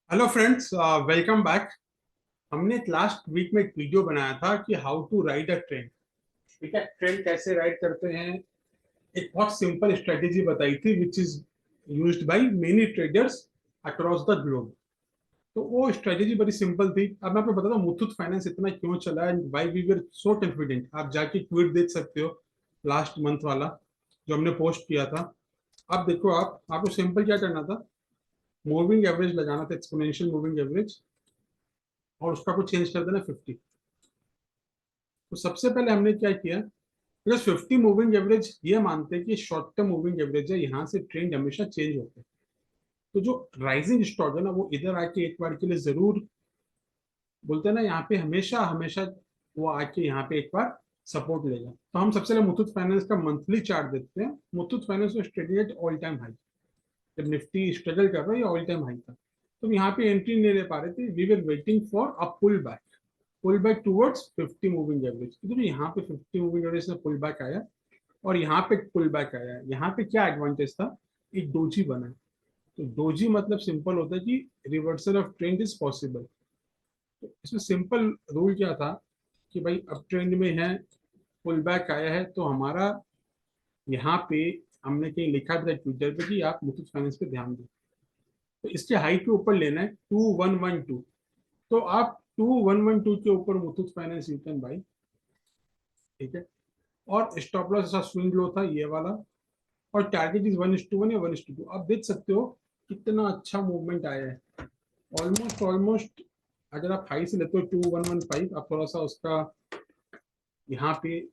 Hello friends, welcome back. हमने last week में एक वीडियो बनाया था कि how to ride a train. ठीक है, ट्रेन कैसे राइड करते हैं। एक बहुत सिंपल स्ट्रेटेजी बताई थी which is used by many traders across the globe. तो वो स्ट्रेटेजी बड़ी सिंपल थी। अब मैं आपको बताता हूँ मुथूट फाइनेंस इतना क्यों चला है, why we were so confident. आप जाके ट्वीट देख सकते हो, लास्ट मंथ वाला जो हमने पोस्ट किया था। अब देखो, आप आपको सिंपल क्या करना था, मूविंग एवरेज लगाना था, एक्सपोनेंशियल मूविंग एवरेज, और उसका को चेंज कर देना 50। तो सबसे पहले हमने क्या किया, बिकॉज 50 मूविंग एवरेज ये मानते हैं कि शॉर्ट टर्म मूविंग एवरेज है, यहाँ से ट्रेंड हमेशा चेंज होते हैं। तो जो राइजिंग स्टॉक है ना, वो इधर आके एक बार के लिए जरूर बोलते हैं ना, यहाँ पे हमेशा हमेशा वो आके यहाँ पे एक बार सपोर्ट लेगा। तो हम सबसे पहले मुथूट फाइनेंस का मंथली चार्ट देखते हैं। मुथूट फाइनेंस में trading at all time high, जब निफ्टी स्ट्रगल कर रहा है, ऑल टाइम हाई था। तो यहाँ पे एंट्री नहीं ले पा रहे थे, we were waiting for a pull back towards 50 moving average. तो यहाँ पे 50 मूविंग एवरेज से पुल बैक आया, और यहाँ पे पुल बैक आया है। यहाँ पे क्या एडवांटेज था, एक डोजी बना है। तो डोजी मतलब सिंपल होता है कि reversal of trend is possible. तो इसमें सिंपल रूल क्या था कि भाई अब ट्रेंड में है, पुल बैक आया है, तो हमारा यहाँ पे हमने कहीं लिखा था ट्विटर पे कि आप मुथूट फाइनेंस पे ध्यान दें। तो इसके हाई के ऊपर लेना है 2112। तो आप 2112 के ऊपर Muthoot finance you can buy. ठीक है, और स्टॉप लॉस ऐसा स्विंग लो था ये वाला, और टारगेट इज 1:1 या 1:2। आप देख सकते हो कितना अच्छा मूवमेंट आया है। ऑलमोस्ट ऑलमोस्ट अगर आप हाई से लेते हो 2115, आप थोड़ा सा उसका यहाँ पे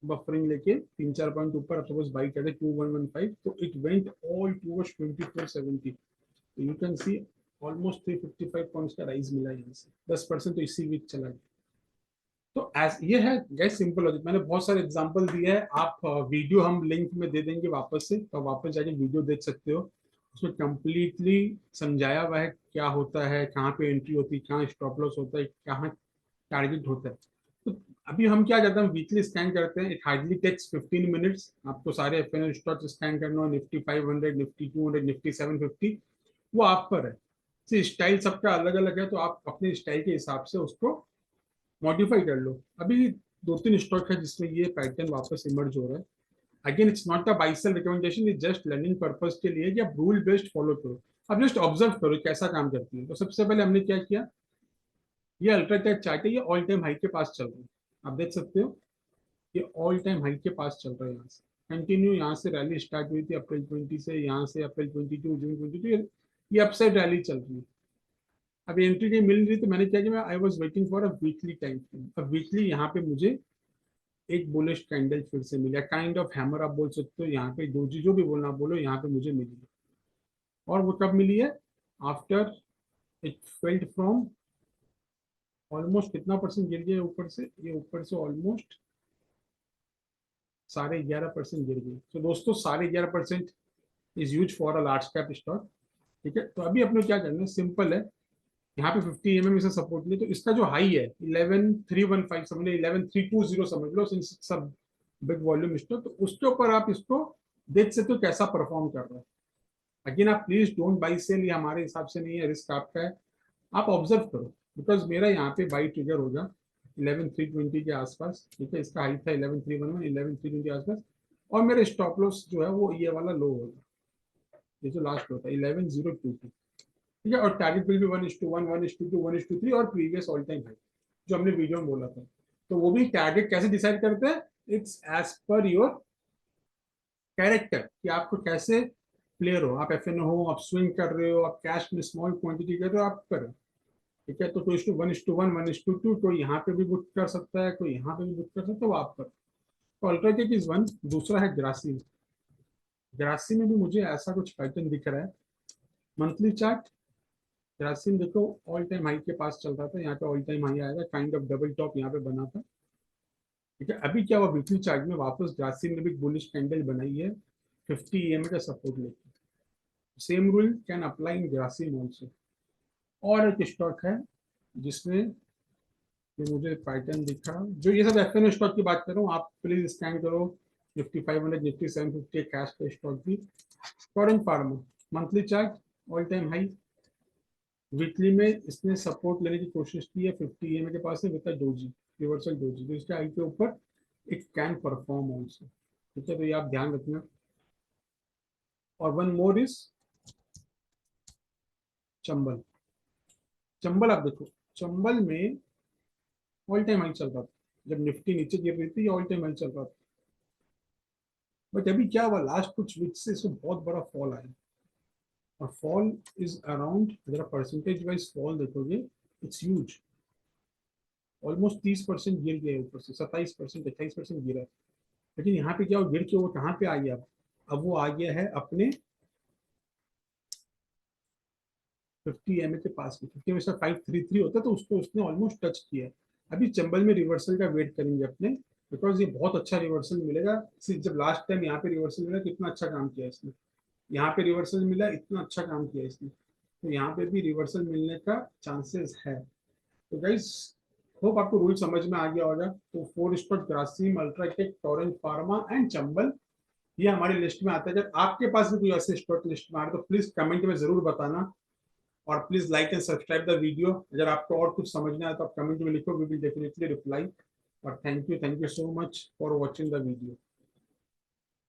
बफरिंग लेके 3-4 पॉइंट ऊपर आप सपोज बाई करते 2115, तो इट वेंट ऑल टूवर्ड्स 2470। तो you can see almost 355 points का राइज मिला है यहाँ से, 10% तो इसी वीक चला गया। तो एज ये है गैस सिंपल लॉजिक। मैंने बहुत सारे एग्जांपल दिए हैं, आप वीडियो हम लिंक में दे देंगे वापस से, तो वापस जाके वीडियो देख सकते हो। उसमें कंप्लीटली समझाया हुआ है क्या होता है, कहाँ पे एंट्री होती है, कहाँ स्टॉप लॉस होता है, कहाँ टारगेट होता है। तो अभी हम क्या करते हैं, वीकली स्कैन करते हैं। It hardly takes 15 minutes. आपको सारे एफ स्टॉक स्कैन करना हो, निफ्टी 500, निफ्टी 200, निफ्टी 750, वो आप पर है। स्टाइल सबका अलग अलग है, तो आप अपने स्टाइल के हिसाब से उसको मॉडिफाई कर लो। अभी 2-3 स्टॉक है जिसमें ये पैटर्न वापस इमर्ज हो रहा है। Again it's not a buy sell recommendation, is just learning purpose के लिए कि आप रूल बेस्ड फॉलो करो। अब जस्ट ऑब्जर्व करो कैसा काम करती है। तो सबसे पहले हमने क्या किया, ये अल्ट्राटेक चार्ट है, ये ऑल टाइम हाई के पास चल रहा है। आप देख सकते हो ये ऑल टाइम हाई के पास चल रहा है। यहाँ से कंटिन्यू, यहाँ से रैली स्टार्ट हुई थी अप्रैल 20 से, यहाँ से अप्रैल 22, जून 22, ये अपसाइड रैली चल रही है। अब एंट्री नहीं मिल रही, तो मैंने क्या किया, I was waiting for a weekly time frame. अब वीकली यहाँ पे मुझे एक बुलिश कैंडल फिर से मिला, काइंड ऑफ हैमर आप बोल सकते हो। यहाँ पे डोजी जो भी बोलना बोलो, यहाँ पे मुझे मिली है। और वो कब मिली है, after it felt from almost कितना परसेंट गिर गया ऊपर से, ये ऊपर से ऑलमोस्ट 11.5% गिर गई। तो दोस्तों 11.5% is huge for a large cap stock. ठीक है, तो अभी अपने क्या करना है, सिंपल है। यहाँ पे 50 mm इसे सपोर्ट लिया, तो इसका जो हाई है 11315 समझ लो, 11320 समझ लो, सब बिग वॉल्यूम स्टॉक। तो उसके ऊपर आप इसको देख सकते हो कैसा परफॉर्म कर रहा है। अगेन आप प्लीज डोंट बाई सेल, ये हमारे हिसाब से नहीं है, रिस्क आपका है। आप ऑब्जर्व करो, बिकॉज मेरा यहाँ पे बाई ट्रिगर होगा 11320 के आसपास। ठीक है, इसका हाई था 11311, 11320 के आसपास। और मेरे स्टॉप लॉस जो है वो ये वाला लो होगा, ये जो लास्ट होता है 11022। ठीक है, और टारगेट विल भी 1:1, 1:2, 1:3, और प्रीवियस ऑल टाइम हाई जो हमने वीडियो में बोला था। तो वो भी टारगेट कैसे डिसाइड करते हैं, it's as per your character, कि आपको कैसे प्लेयर हो, आप एफ हो, आप स्विंग कर रहे हो, आप कैश में स्मॉल क्वांटिटी कर रहे हो, आप करो। ठीक है, तो 2:1:1, 1:2, कोई यहाँ पे भी बुक कर सकता है, कोई यहाँ पे भी बुक कर सकता है, वो आप करो। तो अल्ट्राटेक इज वन। दूसरा है ग्रासिम। ग्रासिम में भी मुझे ऐसा कुछ पैटर्न दिख रहा है। मंथली चार्ट, ग्रासिम देखो ऑल टाइम हाई के पास चल रहा था, यहाँ पे ऑल टाइम हाई आएगा, काइंड ऑफ डबल टॉप यहाँ पे बना था। ठीक है, अभी क्या हुआ, वीकली चार्ट में वापस ग्रासिम ने भी बुलिश कैंडल बनाई है 50 EMA का सपोर्ट लेके। Same rule can apply in Grasim also. और एक स्टॉक है जिसमें ये मुझे पैटर्न दिखा, जो ये सब एफ स्टॉक की बात कर रहा हूँ, आप प्लीज स्कैन करो। निफ्टी 500, निफ्टी 750 कैश का स्टॉक भी। Torrent pharma monthly chart all time high, weekly में इसने सपोर्ट लेने की कोशिश की है 50 EMA के पास है विद डोजी, रिवर्सल डोजी, तो इसके आई के ऊपर इट कैन परफॉर्म ऑल्सो। ठीक है, तो ये आप ध्यान रखना। और one more is Chambal. Chambal आप देखो, चंबल में ऑल टाइम हाई चल रहा था, जब निफ्टी नीचे गिर रही थी ऑल टाइम हाई चल रहा था, बट अभी क्या हुआ लास्ट कुछ वीक से इसको बहुत बड़ा फॉल आया। और फॉल इज अराउंड, अगर आप परसेंटेज वाइज फॉल देखोगे इट्स ह्यूज, ऑलमोस्ट 30% गिर गया है, ऊपर से 27%, 28% गिरा है। लेकिन यहाँ पे क्या, वो गिर के वो कहाँ पे आ गया, अब वो आ गया है अपने 50 EMA के पास में। 50 में 533 होता तो उसको उसने ऑलमोस्ट टच किया है। अभी चंबल में रिवर्सल का वेट करेंगे अपने, बिकॉज ये बहुत अच्छा रिवर्सल मिलेगा। जब लास्ट टाइम यहाँ पे रिवर्सल मिला कितना अच्छा काम किया इसने, यहाँ पे रिवर्सल मिला इतना अच्छा काम किया इसने, तो यहाँ पे भी रिवर्सल मिलने का चांसेस है। तो गाइस, होप आपको रूल समझ में आ गया होगा। तो 4 stock Grasim, UltraTech, Torrent pharma and Chambal, ये हमारी लिस्ट में आता है। जब आपके पास भी कोई ऐसे स्टॉक लिस्ट में आ रहा है तो प्लीज कमेंट में जरूर बताना, और please like and subscribe the video. अगर आपको और कुछ समझना है तो आप कमेंट में लिखो, वी विल डेफिनेटली रिप्लाई। और thank you so much for watching the video.